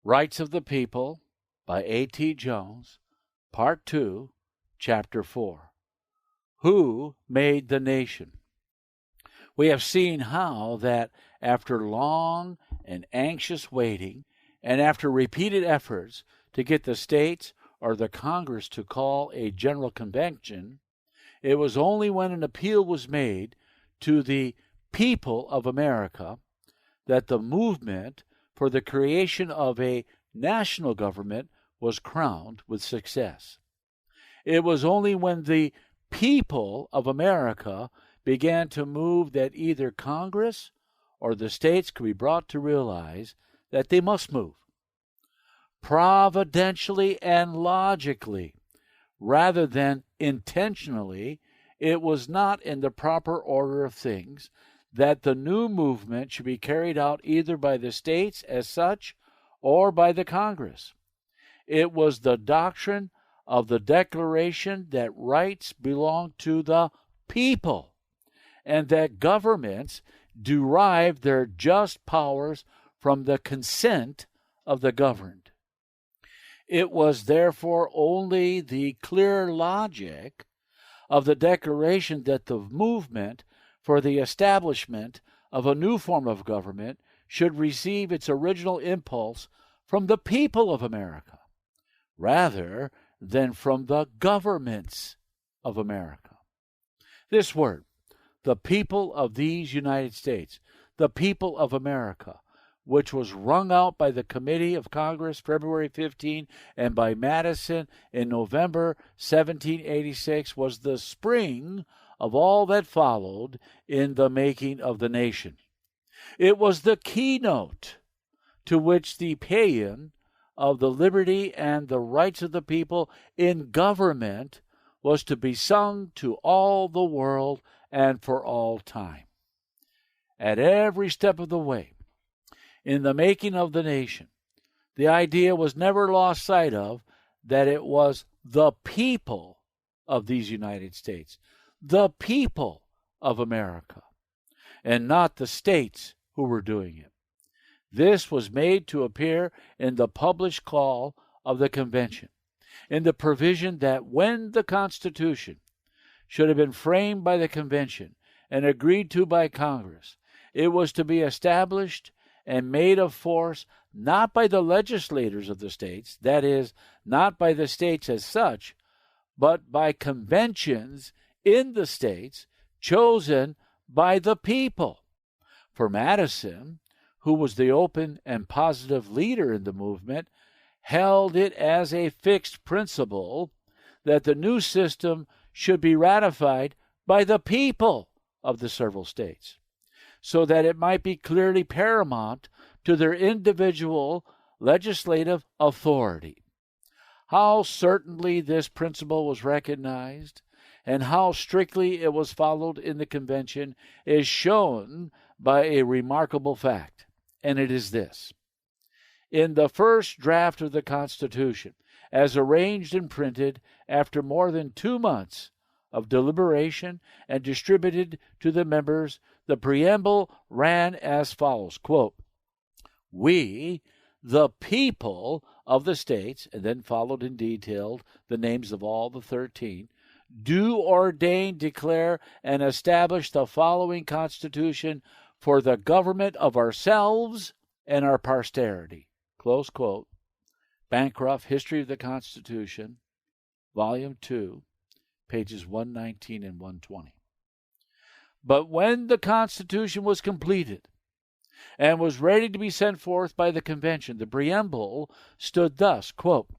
Rights of the People by A.T. Jones, Part 2, Chapter 4. Who made the nation? We have seen how that after long and anxious waiting, and after repeated efforts to get the states or the Congress to call a general convention, it was only when an appeal was made to the people of America that the movement for the creation of a national government was crowned with success. It was only when the people of America began to move that either Congress or the states could be brought to realize that they must move. Providentially and logically, rather than intentionally, it was not in the proper order of things that the new movement should be carried out either by the states as such or by the Congress. It was the doctrine of the Declaration that rights belong to the people, and that governments derive their just powers from the consent of the governed. It was therefore only the clear logic of the Declaration that the movement for the establishment of a new form of government should receive its original impulse from the people of America, rather than from the governments of America. This word, the people of these United States, the people of America, which was wrung out by the Committee of Congress February 15 and by Madison in November 1786, was the spring of all that followed in the making of the nation. It was the keynote to which the paean of the liberty and the rights of the people in government was to be sung to all the world and for all time. At every step of the way, in the making of the nation, the idea was never lost sight of that it was the people of these United States, the people of America, and not the states who were doing it. This was made to appear in the published call of the convention, in the provision that when the Constitution should have been framed by the convention and agreed to by Congress, it was to be established and made of force not by the legislators of the states, that is, not by the states as such, but by conventions in the states chosen by the people. For Madison, who was the open and positive leader in the movement, held it as a fixed principle that the new system should be ratified by the people of the several states, so that it might be clearly paramount to their individual legislative authority. How certainly this principle was recognized and how strictly it was followed in the convention is shown by a remarkable fact, and it is this. In the first draft of the Constitution, as arranged and printed after more than 2 months of deliberation and distributed to the members, the preamble ran as follows, quote, "We, the people of the states," and then followed in detail the names of all the 13, "do ordain, declare, and establish the following Constitution for the government of ourselves and our posterity." Close quote. Bancroft, History of the Constitution, Volume 2, pages 119 and 120. But when the Constitution was completed and was ready to be sent forth by the convention, the preamble stood thus, quote,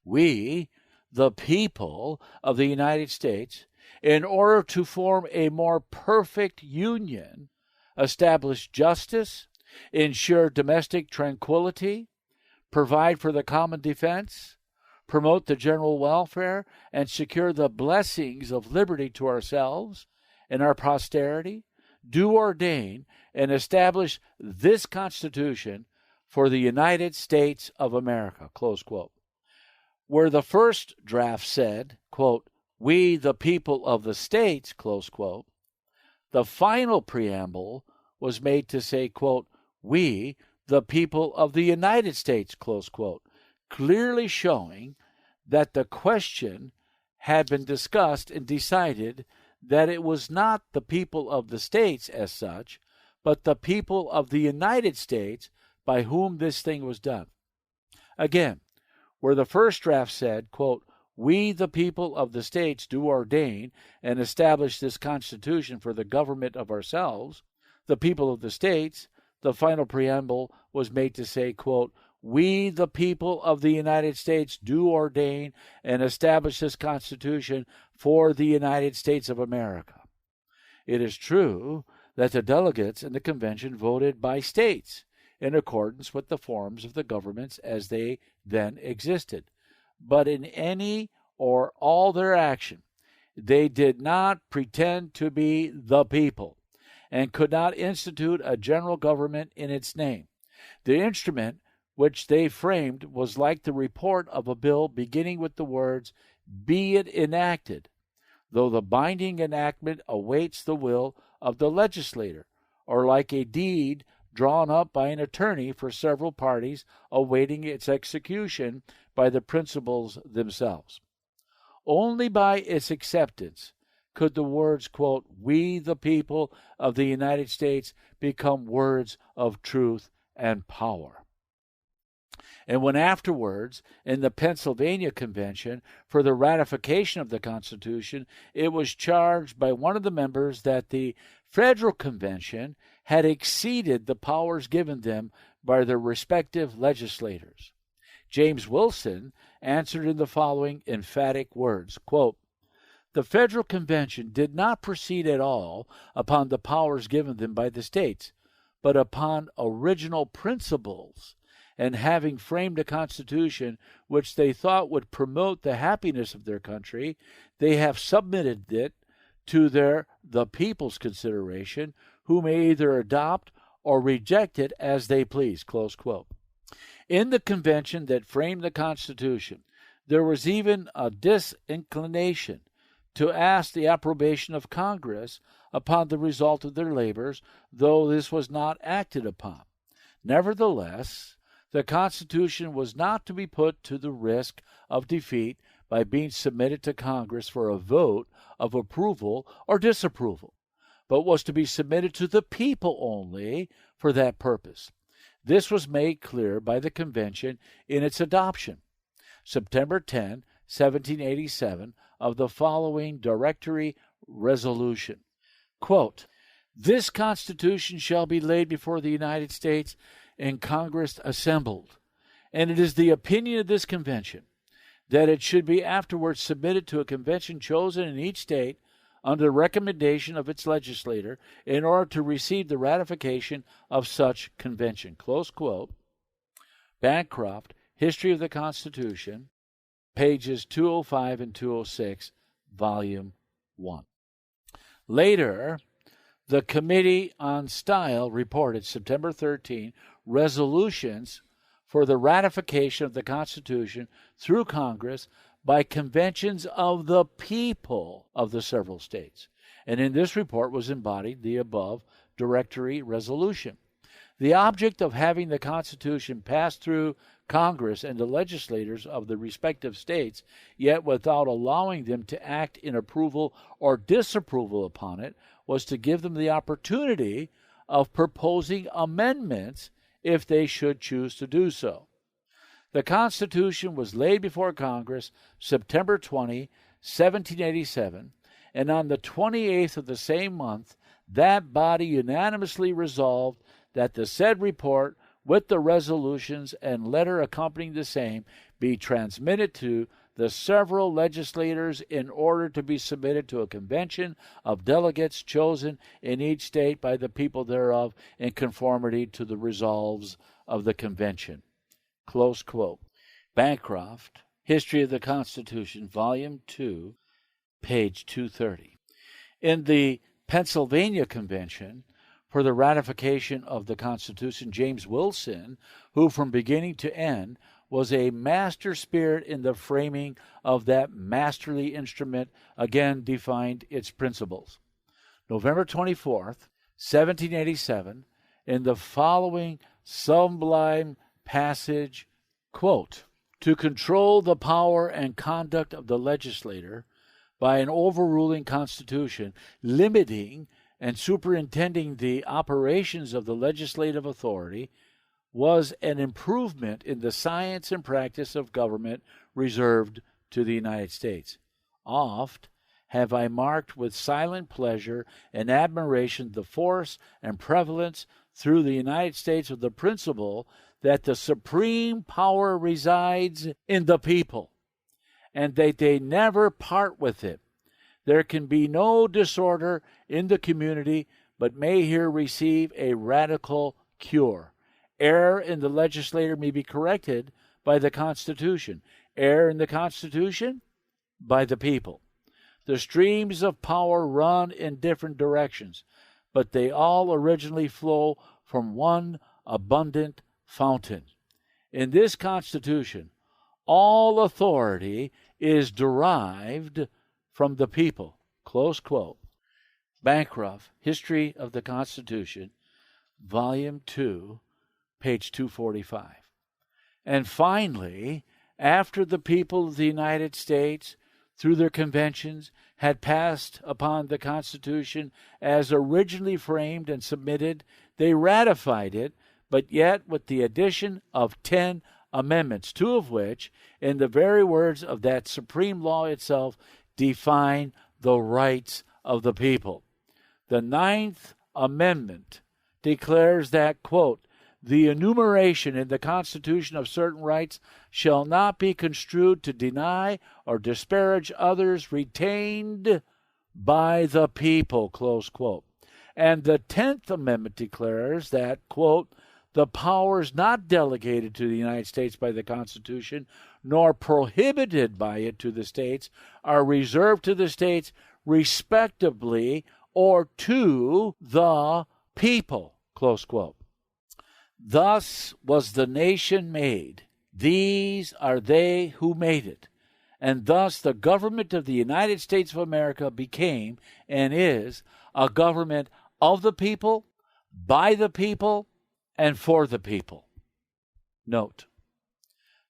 "We, the people of the United States, in order to form a more perfect union, establish justice, ensure domestic tranquility, provide for the common defense, promote the general welfare, and secure the blessings of liberty to ourselves and our posterity, do ordain and establish this Constitution for the United States of America," close quote. Where the first draft said, quote, "We, the people of the states," close quote, the final preamble was made to say, quote, "We, the people of the United States, close quote, clearly showing that the question had been discussed and decided that it was not the people of the states as such, but the people of the United States by whom this thing was done. Again, where the first draft said, quote, "We, the people of the states, do ordain and establish this Constitution for the government of ourselves, the people of the states," the final preamble was made to say, quote, "We, the people of the United States, do ordain and establish this Constitution for the United States of America." It is true that the delegates in the convention voted by states in accordance with the forms of the governments as they then existed. But in any or all their action, they did not pretend to be the people and could not institute a general government in its name. The instrument which they framed was like the report of a bill beginning with the words, "Be it enacted," though the binding enactment awaits the will of the legislator, or like a deed drawn up by an attorney for several parties awaiting its execution by the principals themselves. Only by its acceptance could the words, quote, "We, the people of the United States," become words of truth and power. And when afterwards, in the Pennsylvania Convention, for the ratification of the Constitution, it was charged by one of the members that the Federal Convention had exceeded the powers given them by their respective legislators, James Wilson answered in the following emphatic words, quote, "The Federal Convention did not proceed at all upon the powers given them by the states, but upon original principles, and having framed a constitution which they thought would promote the happiness of their country, they have submitted it to the people's consideration, who may either adopt or reject it as they please," close quote. In the convention that framed the Constitution, there was even a disinclination to ask the approbation of Congress upon the result of their labors, though this was not acted upon. Nevertheless, the Constitution was not to be put to the risk of defeat by being submitted to Congress for a vote of approval or disapproval, but was to be submitted to the people only for that purpose. This was made clear by the convention in its adoption, September 10, 1787, of the following directory resolution. Quote, "This Constitution shall be laid before the United States in Congress assembled, and it is the opinion of this convention that it should be afterwards submitted to a convention chosen in each state under the recommendation of its legislator in order to receive the ratification of such convention." Close quote. Bancroft, History of the Constitution, pages 205 and 206, Volume 1. Later, the Committee on Style reported September 13 resolutions for the ratification of the Constitution through Congress by conventions of the people of the several states. And in this report was embodied the above directory resolution. The object of having the Constitution pass through Congress and the legislators of the respective states, yet without allowing them to act in approval or disapproval upon it, was to give them the opportunity of proposing amendments if they should choose to do so. The Constitution was laid before Congress September 20, 1787, and on the 28th of the same month, that body unanimously resolved that the said report, with the resolutions and letter accompanying the same, be transmitted to the several legislators in order to be submitted to a convention of delegates chosen in each state by the people thereof in conformity to the resolves of the convention. Close quote. Bancroft, History of the Constitution, Volume 2, page 230. In the Pennsylvania Convention, for the ratification of the Constitution, James Wilson, who from beginning to end was a master spirit in the framing of that masterly instrument, again defined its principles. November 24th, 1787, in the following sublime passage, quote, "To control the power and conduct of the legislator by an overruling constitution, limiting and superintending the operations of the legislative authority, was an improvement in the science and practice of government reserved to the United States. Oft have I marked with silent pleasure and admiration the force and prevalence through the United States of the principle that the supreme power resides in the people, and that they never part with it. There can be no disorder in the community, but may here receive a radical cure. Error in the legislator may be corrected by the Constitution. Error in the Constitution by the people. The streams of power run in different directions, but they all originally flow from one abundant fountain. In this Constitution, all authority is derived from the people." Close quote. Bancroft, History of the Constitution, Volume 2, page 245. And finally, after the people of the United States, through their conventions, had passed upon the Constitution as originally framed and submitted, they ratified it, but yet with the addition of 10 amendments, 2 of which, in the very words of that supreme law itself, define the rights of the people. The 9th Amendment declares that, quote, "The enumeration in the Constitution of certain rights shall not be construed to deny or disparage others retained by the people," close quote. And the 10th Amendment declares that, quote, "The powers not delegated to the United States by the Constitution, nor prohibited by it to the states, are reserved to the states respectively or to the people," close quote. "Thus was the nation made. These are they who made it. And thus the government of the United States of America became and is a government of the people, by the people, and for the people." Note: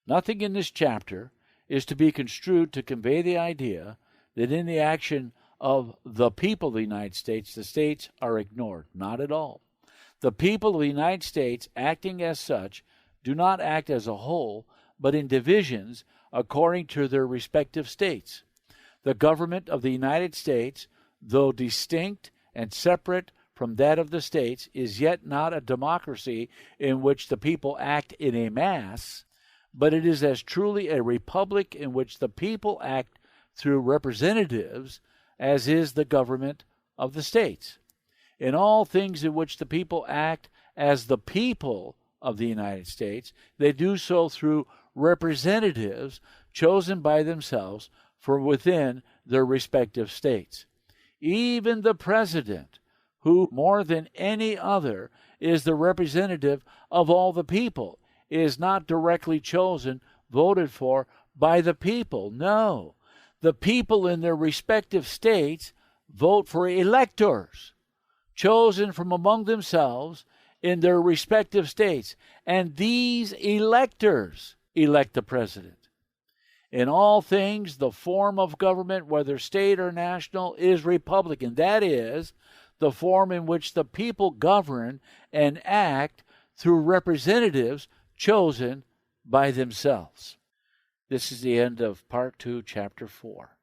nothing in this chapter is to be construed to convey the idea that in the action of the people of the United States, the states are ignored. Not at all. The people of the United States, acting as such, do not act as a whole, but in divisions according to their respective states. The government of the United States, though distinct and separate from that of the states, is yet not a democracy in which the people act in a mass, but it is as truly a republic in which the people act through representatives as is the government of the states. In all things in which the people act as the people of the United States, they do so through representatives chosen by themselves from within their respective states. Even the president, who more than any other is the representative of all the people, is not directly chosen, voted for by the people. No, the people in their respective states vote for electors, chosen from among themselves in their respective states, and these electors elect the president. In all things, the form of government, whether state or national, is republican. That is, the form in which the people govern and act through representatives chosen by themselves. This is the end of Part 2, Chapter 4.